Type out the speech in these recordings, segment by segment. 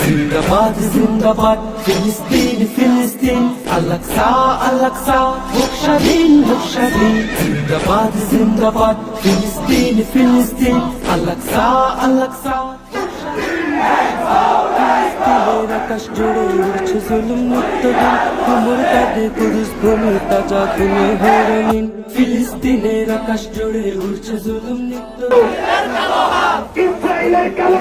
জিন্দাবাদ জিন্দাবাদ ফিলিস্তিন ফিলিস্তিন আল-আকসা আল-আকসা হোক স্বাধীন হোক স্বাধীন জিন্দাবাদ জিন্দাবাদ ফিলিস্তিন ফিলিস্তিন আল-আকসা আল-আকসা ফিলিস্তিনের আকাশ জুড়ে উড়ছে জুলুম নিত্যদিন কোমর কাঁধে কুরুশ ভূমি তাজা খুনে হরণিন ফিলিস্তিনের আকাশ জুড়ে উড়ছে জুলুম নিত্যদিন ইসরায়েলের কালো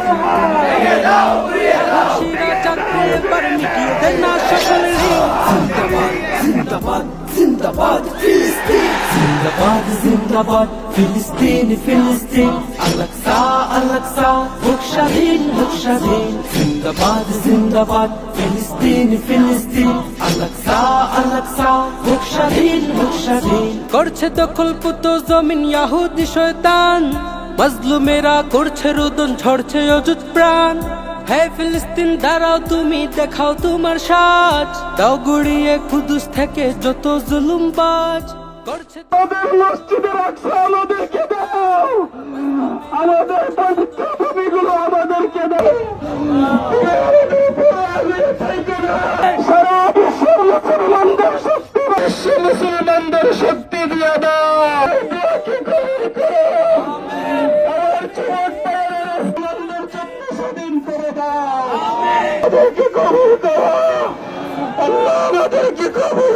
জিন্দাবাদ জিন্দাবাদ ফিলিস্তিন জিন্দাবাদ জিন্দাবাদ ফিলিস্তিন ফিলিস্তিন আল-আকসা আল-আকসা হোক স্বাধীন হোক স্বাধীন জিন্দাবাদ জিন্দাবাদ ফিলিস্তিন ফিলিস্তিন আল-আকসা আল-আকসা হোক স্বাধীন হোক স্বাধীন করছে দখলপুত জমিন ইয়াহুদি শয়তান মাজলুমেরা করছে রোদন ঝরছে অযুত প্রাণ হে ফিলিস্তিন দাঁড়াও তুমি দেখাও তোমার সাজ দাও গুড়িয়ে কুদুস থেকে যত জুলুমবাজ করছে আমাদের মসজিদের আকসা আমাদেরকে দাও, আমাদের পবিত্র ভূমিগুলো আমাদেরকে দাও। সারা বিশ্বের মুসলমানদের শক্তি দিয়ে দাও। স্বাধীন করে দাও, আমাদেরকে কবুল করো আল্লাহ, আমাদেরকে কবুল